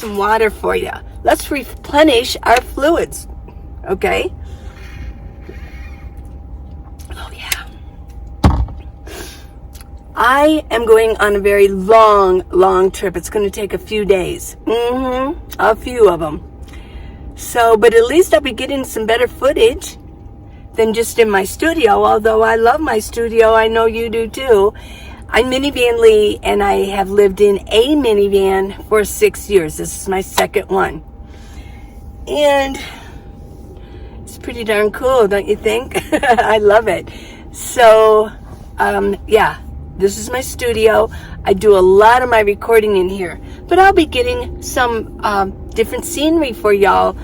some water for you. Let's replenish our fluids, okay? Oh, yeah. I am going on a very long trip. It's going to take a few days. A few of them. So, but at least I'll be getting some better footage than just in my studio, although I love my studio. I know you do too. I'm Minivan Lee, and I have lived in a minivan for 6 years. This is my second one. And it's pretty darn cool, don't you think? I love it. So, yeah, this is my studio. I do a lot of my recording in here, but I'll be getting some different scenery for y'all.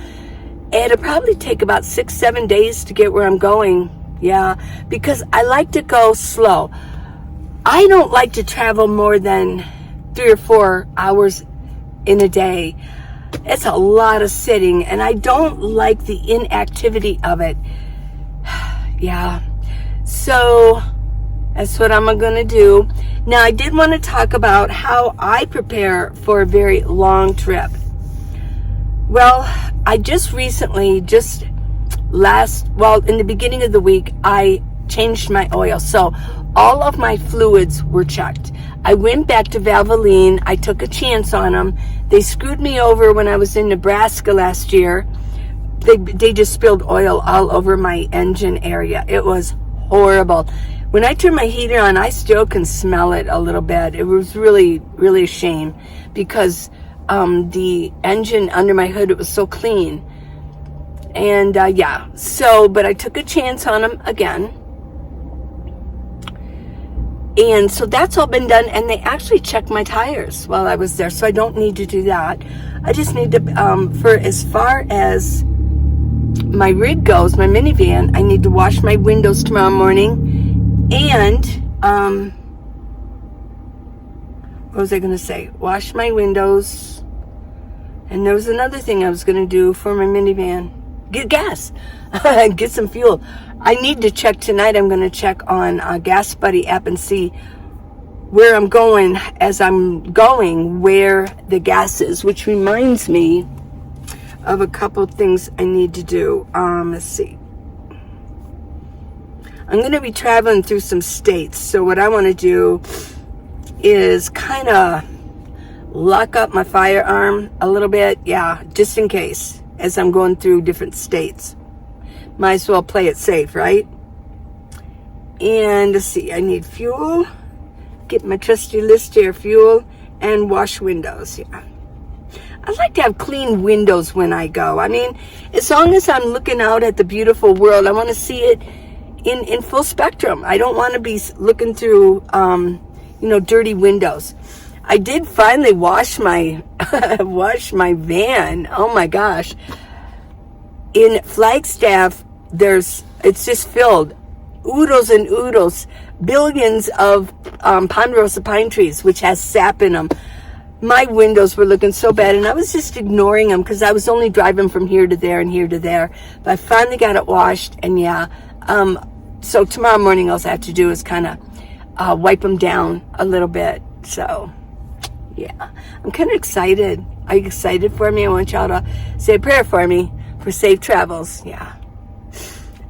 It'll probably take about 6-7 days to get where I'm going. Yeah, because I like to go slow. I don't like to travel more than 3 or 4 hours in a day. It's a lot of sitting, and I don't like the inactivity of it. Yeah, so that's what I'm going to do. Now, I did want to talk about how I prepare for a very long trip. Well, I just recently, in the beginning of the week, I changed my oil. So all of my fluids were checked. I went back to Valvoline. I took a chance on them. They screwed me over when I was in Nebraska last year. They just spilled oil all over my engine area. It was horrible. When I turn my heater on, I still can smell it a little bit. It was really, really a shame because the engine under my hood, it was so clean. And yeah, but I took a chance on them again. And so that's all been done, and they actually checked my tires while I was there, so I don't need to do that. I just need to, for as far as my rig goes, my minivan, I need to wash my windows tomorrow morning, and, what was I going to say? Wash my windows, and there was another thing I was going to do for my minivan. Get gas, get some fuel. I need to check tonight. I'm going to check on Gas Buddy app and see where I'm going as I'm going, where the gas is, which reminds me of a couple things I need to do. Let's see. I'm going to be traveling through some states. So what I want to do is kind of lock up my firearm a little bit. Yeah, just in case as I'm going through different states. Might as well play it safe, right? And let's see, I need fuel, get my trusty list here, fuel, and wash windows. Yeah, I like to have clean windows when I go. I mean, as long as I'm looking out at the beautiful world, I want to see it in full spectrum. I don't want to be looking through, dirty windows. I did finally wash my van. Oh my gosh! In Flagstaff, it's just filled, oodles and oodles, billions of ponderosa pine trees, which has sap in them. My windows were looking so bad, and I was just ignoring them because I was only driving from here to there and here to there. But I finally got it washed, and yeah. So tomorrow morning, all I have to do is kind of wipe them down a little bit. So, yeah, I'm kind of excited. Are you excited for me? I want y'all to say a prayer for me for safe travels. Yeah.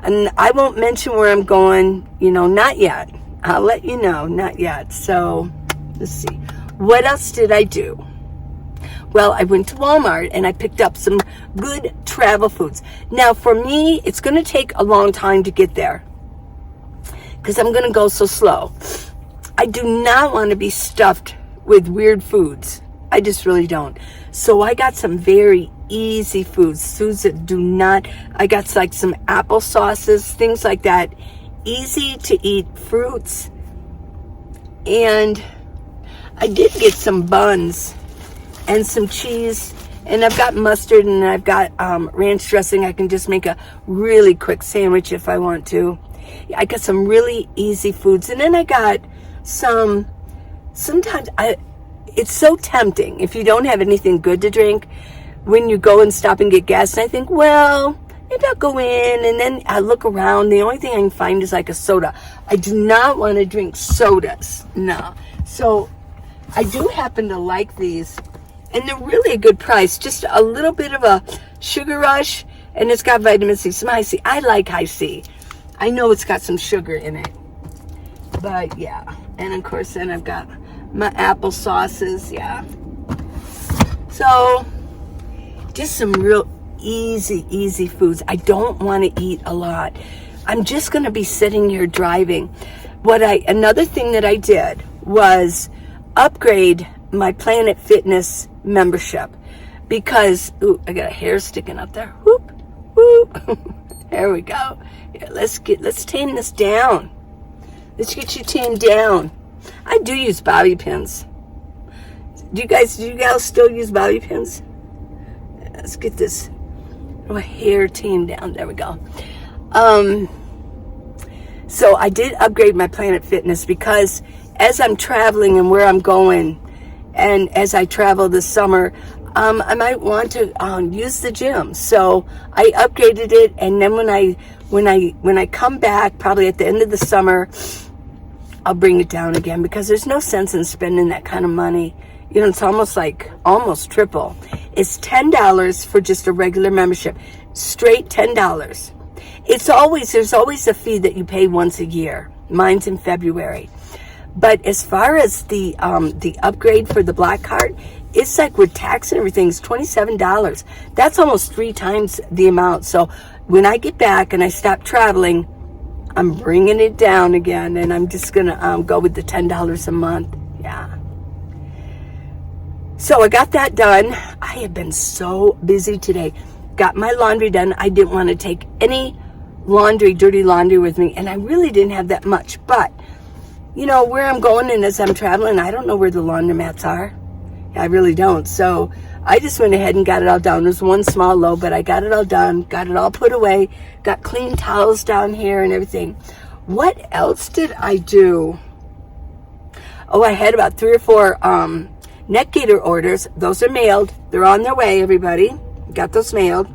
And I won't mention where I'm going, not yet. I'll let you know, not yet. So, let's see. What else did I do? Well, I went to Walmart and I picked up some good travel foods. Now, for me, it's going to take a long time to get there because I'm going to go so slow. I do not want to be stuffed with weird foods. I just really don't. So I got some very easy foods that do not, I got like some apple sauces, things like that, easy to eat fruits. And I did get some buns and some cheese, and I've got mustard, and I've got ranch dressing. I can just make a really quick sandwich if I want to. I got some really easy foods, and then I got it's so tempting if you don't have anything good to drink when you go and stop and get gas. And I think, well, maybe I'll go in, and then I look around. The only thing I can find is like a soda. I do not want to drink sodas. No. So I do happen to like these And they're really a good price. Just a little bit of a sugar rush, and it's got vitamin C, some high C. I like high C. I know it's got some sugar in it. But yeah. And of course then I've got my apple sauces, yeah. So just some real easy foods. I don't want to eat a lot. I'm just going to be sitting here driving. Another thing that I did was upgrade my Planet Fitness membership because, ooh, I got a hair sticking up there. Whoop, whoop. There we go. Here, let's tame this down. Let's get you tamed down. I do use bobby pins. Do you guys still use bobby pins? Let's get this hair tamed down. There we go. So I did upgrade my Planet Fitness because as I'm traveling and where I'm going, and as I travel this summer, I might want to use the gym. So I upgraded it, and then when I come back, probably at the end of the summer, I'll bring it down again because there's no sense in spending that kind of money. You know, it's almost triple. It's $10 for just a regular membership, straight $10. There's always a fee that you pay once a year. Mine's in February. But as far as the upgrade for the Black Card, it's like with tax and everything, it's $27. That's almost 3 times the amount. So when I get back and I stop traveling, I'm bringing it down again, and I'm just gonna go with the $10 a month. Yeah. So I got that done. I have been so busy today. Got my laundry done. I didn't want to take any dirty laundry with me, and I really didn't have that much. But you know where I'm going, and as I'm traveling, I don't know where the laundromats are. I really don't. So I just went ahead and got it all done. There's one small load, but I got it all done, got it all put away, got clean towels down here and everything. What else did I do? Oh, I had about 3 or 4 neck gaiter orders. Those are mailed. They're on their way, everybody. Got those mailed.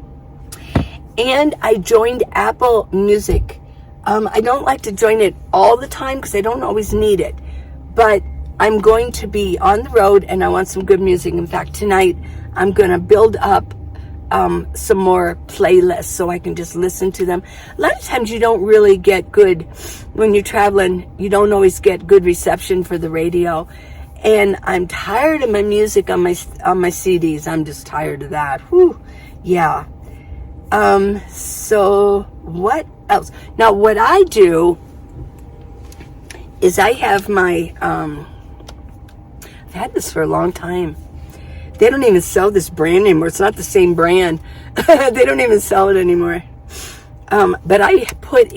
And I joined Apple Music. I don't like to join it all the time because I don't always need it. But I'm going to be on the road and I want some good music. In fact, tonight I'm going to build up some more playlists so I can just listen to them. A lot of times you don't really get good, when you're traveling, you don't always get good reception for the radio. And I'm tired of my music on my CDs. I'm just tired of that. Whew. Yeah. So what else? Now what I do is I have my, I've had this for a long time. They don't even sell this brand anymore. It's not the same brand. They don't even sell it anymore. But I put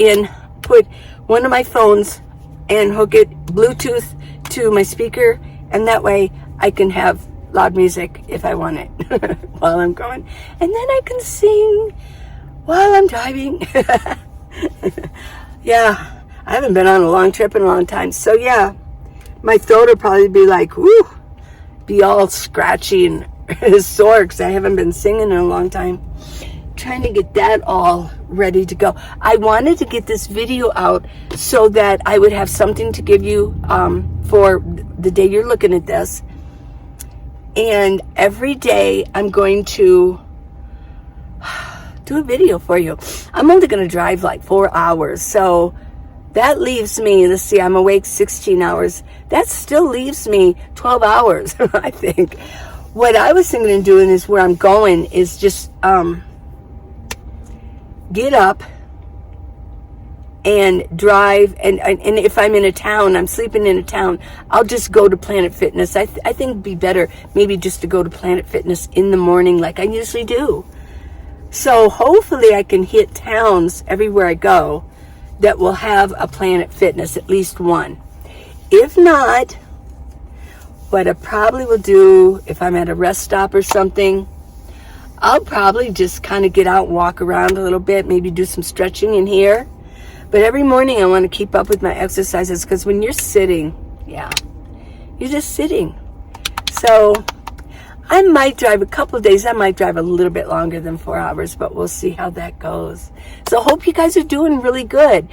one of my phones and hook it Bluetooth to my speaker, and that way I can have loud music if I want it while I'm going. And then I can sing while I'm driving. Yeah, I haven't been on a long trip in a long time. So yeah, my throat will probably be like, whoo, be all scratchy and sore because I haven't been singing in a long time. Trying to get that all ready to go. I wanted to get this video out so that I would have something to give you for the day you're looking at this. And every day I'm going to do a video for you. I'm only going to drive like 4 hours. So that leaves me, let's see, I'm awake 16 hours. That still leaves me 12 hours, I think. What I was thinking of doing is where I'm going is just get up and drive. And if I'm in a town, I'm sleeping in a town, I'll just go to Planet Fitness. I think it'd be better maybe just to go to Planet Fitness in the morning like I usually do. So hopefully I can hit towns everywhere I go that will have a Planet Fitness, at least one. If not, what I probably will do if I'm at a rest stop or something, I'll probably just kind of get out and walk around a little bit, maybe do some stretching in here. But every morning I want to keep up with my exercises because when you're sitting, yeah, you're just sitting. So I might drive a couple of days. I might drive a little bit longer than 4 hours, but we'll see how that goes. So hope you guys are doing really good.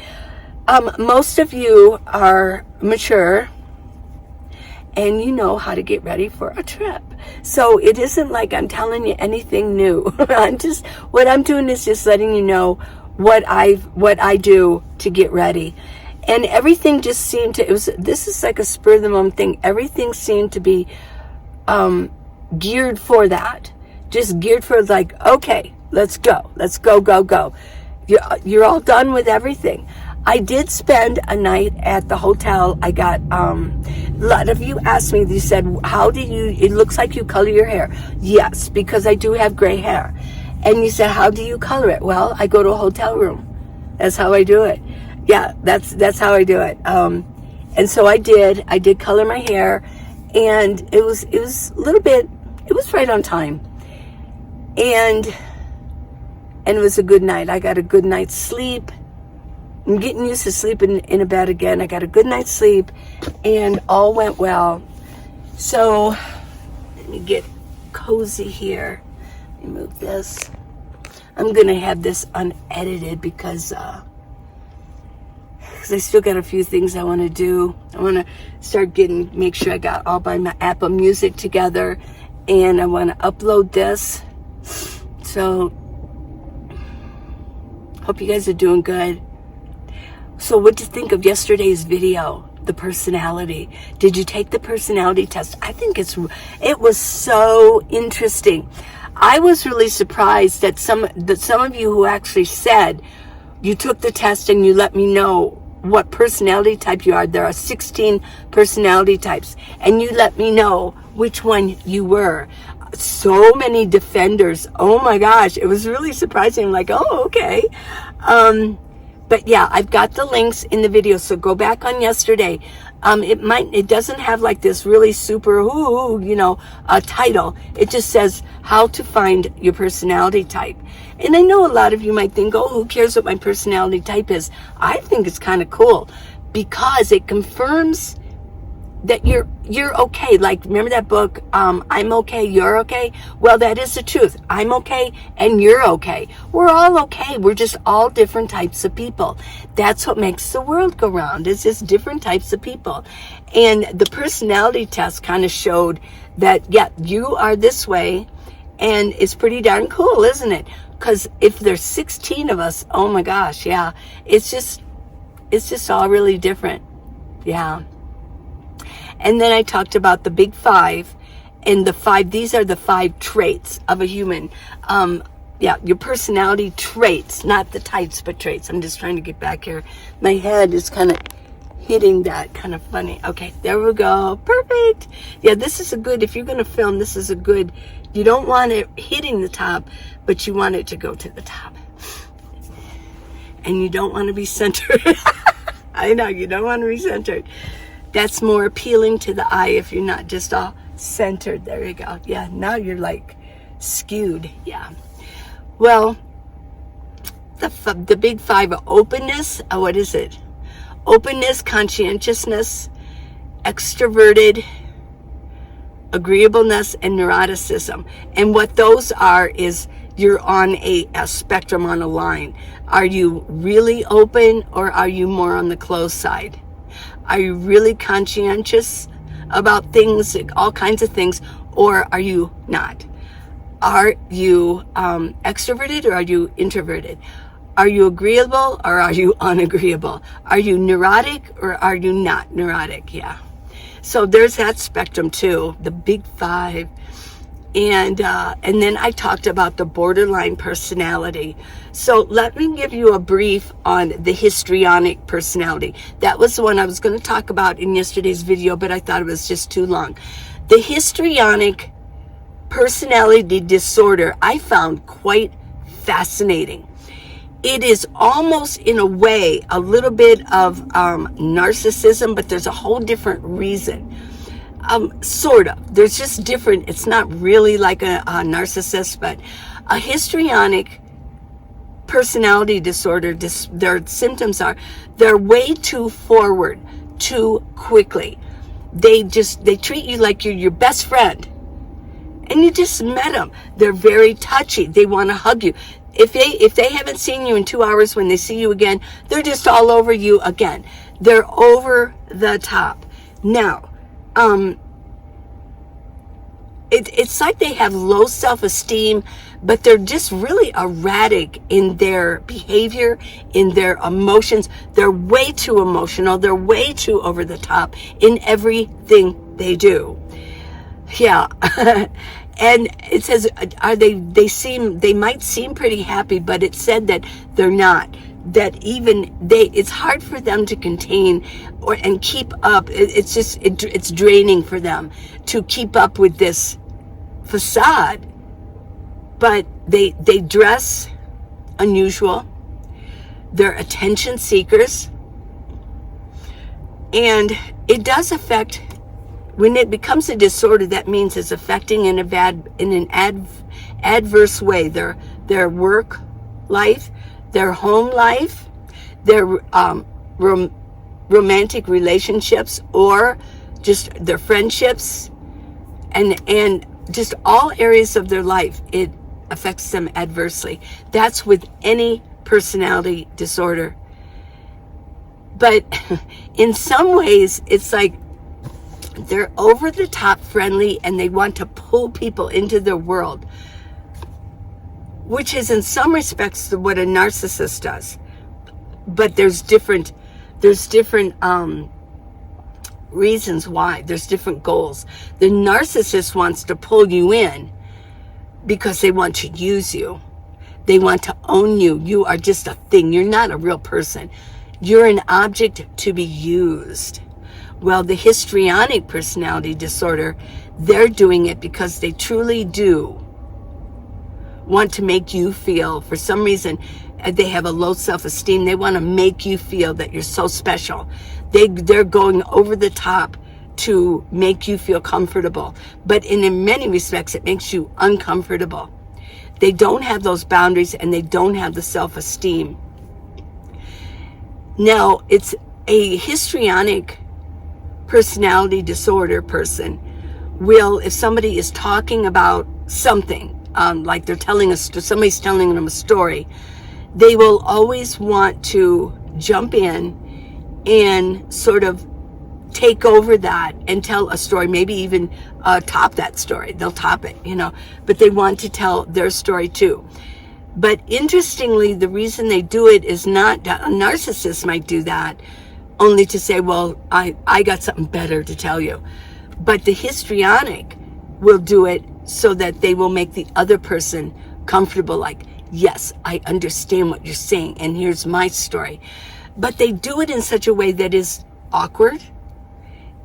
Most of you are mature and you know how to get ready for a trip. So it isn't like I'm telling you anything new. What I'm doing is just letting you know what I do to get ready. And everything just seemed to, this is like a spur of the moment thing. Everything seemed to be geared for that. Just geared for like, okay, let's go. Let's go, go, go. You're all done with everything. I did spend a night at the hotel. I got, a lot of you asked me, you said, it looks like you color your hair. Yes, because I do have gray hair. And you said, how do you color it? Well, I go to a hotel room. That's how I do it. Yeah, that's how I do it. And so I did color my hair, and it was a little bit, it was right on time. And it was a good night. I got a good night's sleep. I'm getting used to sleeping in a bed again. I got a good night's sleep, and all went well. So let me get cozy here. Let me move this. I'm going to have this unedited because I still got a few things I want to do. I want to make sure I got all my Apple Music together, and I want to upload this. So hope you guys are doing good. So what'd you think of yesterday's video, the personality? Did you take the personality test? I think it was so interesting. I was really surprised that some of you who actually said you took the test and you let me know what personality type you are. There are 16 personality types, and you let me know which one you were. So many defenders. Oh my gosh, it was really surprising. like, oh, okay. But yeah, I've got the links in the video, so go back on yesterday. It doesn't have like this really super, title. It just says how to find your personality type. And I know a lot of you might think, oh, who cares what my personality type is? I think it's kind of cool because it confirms that you're okay. Like, remember that book, I'm okay, you're okay? Well, that is the truth. I'm okay and you're okay. We're all okay. We're just all different types of people. That's what makes the world go round. It's just different types of people. And the personality test kind of showed that, yeah, you are this way, and it's pretty darn cool, isn't it? Because if there's 16 of us, oh my gosh, yeah, it's just all really different. Yeah. And then I talked about the big five, and these are the 5 traits of a human. Your personality traits, not the types, but traits. I'm just trying to get back here. My head is kind of hitting that, kind of funny. Okay, there we go. Perfect. Yeah, this is if you're going to film, this is you don't want it hitting the top, but you want it to go to the top. And you don't want to be centered. I know, you don't want to be centered. That's more appealing to the eye if you're not just all centered. There you go. Yeah, now you're like skewed. Yeah. Well, the big 5 are openness. What is it? Openness, conscientiousness, extroverted, agreeableness, and neuroticism. And what those are is you're on a spectrum, on a line. Are you really open, or are you more on the closed side? Are you really conscientious about things, all kinds of things, or are you not? Are you extroverted, or are you introverted? Are you agreeable, or are you unagreeable? Are you neurotic, or are you not neurotic? Yeah. So there's that spectrum too, the big 5. And then I talked about the borderline personality. So let me give you a brief on the histrionic personality. That was the one I was going to talk about in yesterday's video, but I thought it was just too long. The histrionic personality disorder I found quite fascinating. It is almost, in a way, a little bit of narcissism, but there's a whole different reason. Sort of. There's just different. It's not really like a narcissist, but a histrionic personality disorder, their symptoms are they're way too forward, too quickly. They treat you like you're your best friend, and you just met them. They're very touchy. They want to hug you. If they haven't seen you in 2 hours, when they see you again, they're just all over you again. They're over the top. Now, it's like they have low self-esteem, but they're just really erratic in their behavior, in their emotions. They're way too emotional. They're way too over the top in everything they do. Yeah. And it says, they might seem pretty happy, but it said that they're not. That it's hard for them to contain and keep up. It's draining for them to keep up with this facade. But they dress unusual. They're attention seekers. And it does affect, when it becomes a disorder, that means it's affecting in an adverse way their work life, their home life, their romantic relationships, or just their friendships, and just all areas of their life. It affects them adversely. That's with any personality disorder. But in some ways, it's like they're over the top friendly and they want to pull people into their world, which is in some respects what a narcissist does. But there's different reasons why. There's different goals. The narcissist wants to pull you in because they want to use you. They want to own you. You are just a thing. You're not a real person. You're an object to be used. Well, the histrionic personality disorder, they're doing it because they truly do want to make you feel, for some reason, they have a low self-esteem. They want to make you feel that you're so special. They're going over the top to make you feel comfortable. But in many respects, it makes you uncomfortable. They don't have those boundaries and they don't have the self-esteem. Now, it's a histrionic personality disorder person will, if somebody is talking about something, like they're somebody's telling them a story, they will always want to jump in and sort of take over that and tell a story, maybe even top that story. They'll top it, but they want to tell their story too. But interestingly, the reason they do it is not that a narcissist might do that only to say, well, I got something better to tell you. But the histrionic will do it so that they will make the other person comfortable, like, yes, I understand what you're saying, and here's my story. But they do it in such a way that is awkward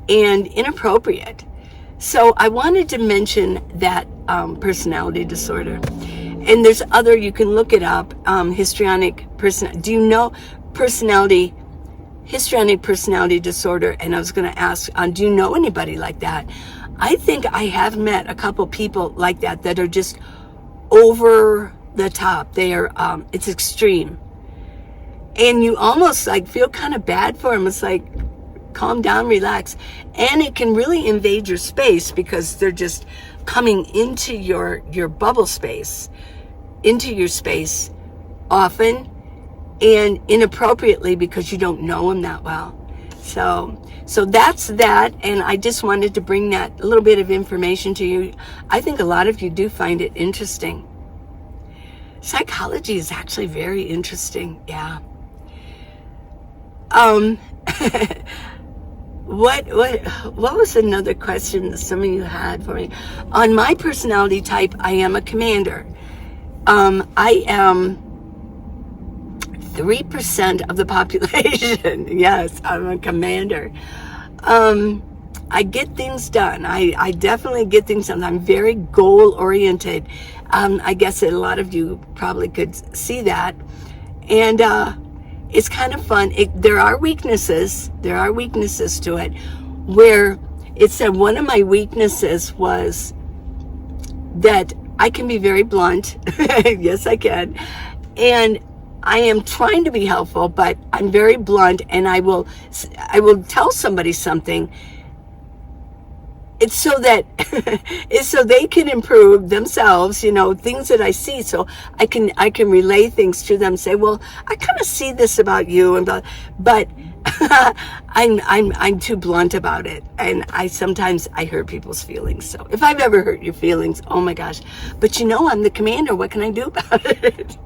and inappropriate. So I wanted to mention that personality disorder. And there's other, you can look it up, histrionic personality. Do you know histrionic personality disorder? And I was going to ask, do you know anybody like that? I think I have met a couple people like that are just over the top. They are, it's extreme. And you almost like feel kind of bad for them. It's like, calm down, relax. And it can really invade your space because they're just coming into your bubble space, into your space often and inappropriately because you don't know them that well. So that's that, and I just wanted to bring that little bit of information to you. I think a lot of you do find it interesting. Psychology is actually very interesting, yeah. What was another question that some of you had for me? On my personality type, I am a commander. I am 3% of the population. Yes, I'm a commander. I get things done. I definitely get things done. I'm very goal-oriented. I guess that a lot of you probably could see that. And it's kind of fun. There are weaknesses. There are weaknesses to it. Where it said one of my weaknesses was that I can be very blunt. Yes, I can. And I am trying to be helpful, but I'm very blunt, and I will tell somebody something. It's so that it's so they can improve themselves, things that I see, so I can relay things to them, say, well, I kind of see this about you, but I'm too blunt about it, and sometimes I hurt people's feelings. So if I've ever hurt your feelings, oh my gosh! But I'm the commander. What can I do about it?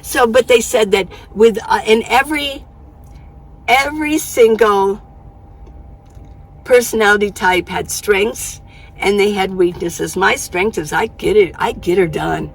So, but they said that with in every single personality type had strengths and they had weaknesses. My strength is I get her done.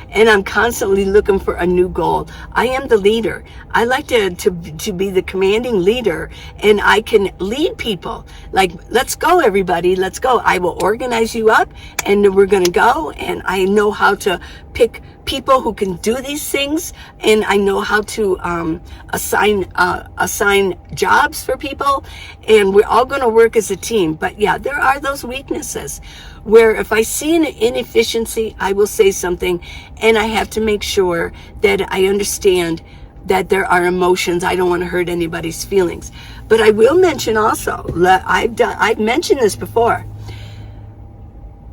And I'm constantly looking for a new goal. I am the leader. I like to be the commanding leader, and I can lead people. Like, let's go, everybody. Let's go. I will organize you up, and we're going to go. And I know how to pick people who can do these things, and I know how to assign jobs for people, and we're all going to work as a team. But yeah, there are those weaknesses where if I see an inefficiency, I will say something, and I have to make sure that I understand that there are emotions. I don't want to hurt anybody's feelings. But I will mention also, I've mentioned this before,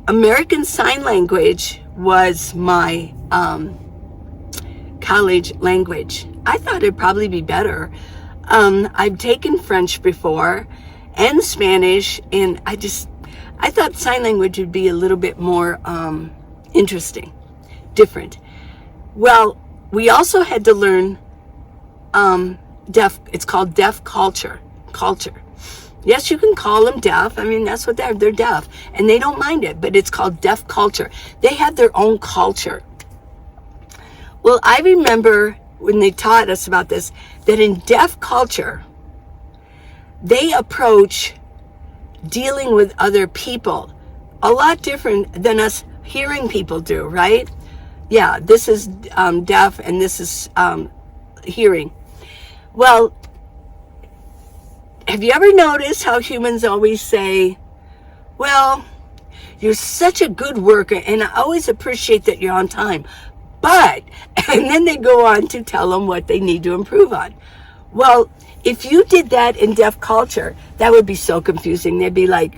American Sign Language was my college language. I thought it'd probably be better. I've taken French before and Spanish, and I thought sign language would be a little bit more interesting, different. Well, we also had to learn deaf. It's called deaf culture. Yes, you can call them deaf. I mean, that's what they're deaf, and they don't mind it, but it's called deaf culture. They have their own culture. Well, I remember when they taught us about this, that in deaf culture, they approach dealing with other people a lot different than us hearing people do, right? Yeah, this is deaf and this is hearing. Well, have you ever noticed how humans always say, well, you're such a good worker and I always appreciate that you're on time, but, and then they go on to tell them what they need to improve on. Well, if you did that in deaf culture, that would be so confusing. They'd be like,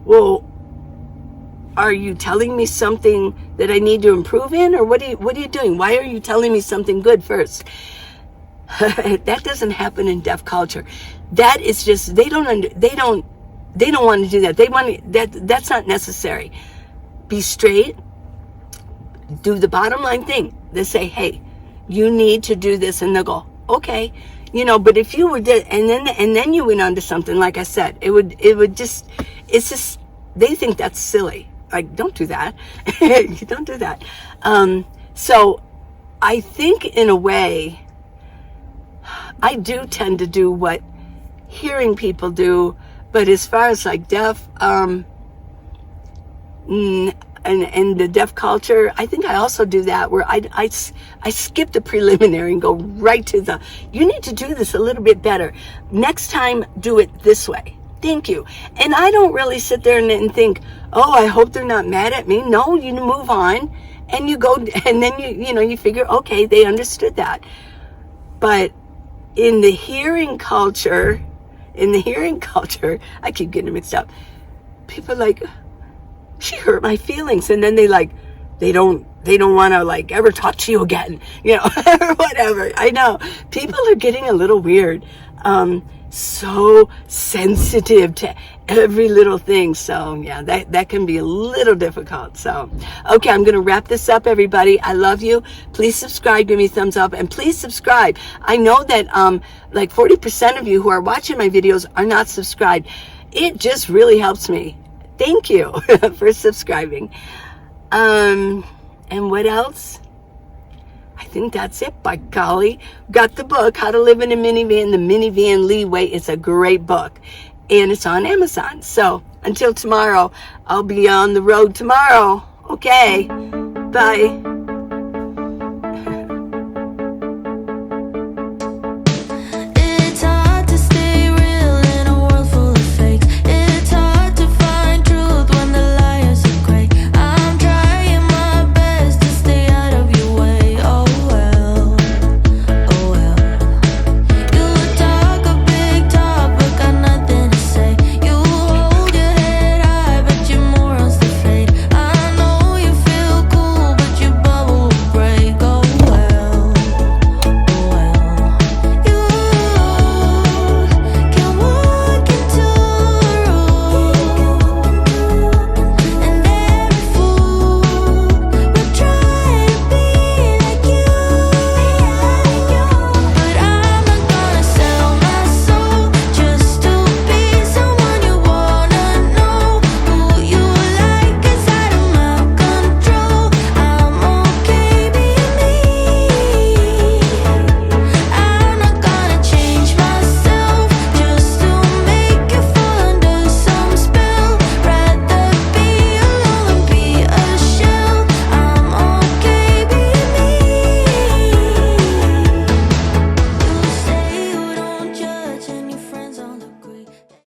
well, are you telling me something that I need to improve in, or what are you doing? Why are you telling me something good first? That doesn't happen in deaf culture. That is just, they don't want to do that. That's not necessary. Be straight. Do the bottom line thing. They say, hey, you need to do this, and they'll go, okay. But if you were and then you went on to something, like I said, it's just, they think that's silly. Like, don't do that. You don't do that. So I think in a way, I do tend to do what hearing people do, but as far as like deaf, and the deaf culture, I think I also do that where I skip the preliminary and go right to you need to do this a little bit better. Next time, do it this way. Thank you. And I don't really sit there and think, oh, I hope they're not mad at me. No, you move on and you go, and then you figure, okay, they understood that. But in the hearing culture, I keep getting mixed up. People are like, she hurt my feelings, and then they don't want to like ever talk to you again, or whatever. I know people are getting a little weird, so sensitive to every little thing. So yeah, that can be a little difficult. So okay, I'm gonna wrap this up, everybody. I love you. Please subscribe, give me a thumbs up, and please subscribe. I know that like 40% of you who are watching my videos are not subscribed. It just really helps me. Thank you for subscribing. And what else? I think that's it, by golly. Got the book, How to Live in a Minivan, The Minivan Leeway. It's a great book, and it's on Amazon. So until tomorrow, I'll be on the road tomorrow. Okay, bye.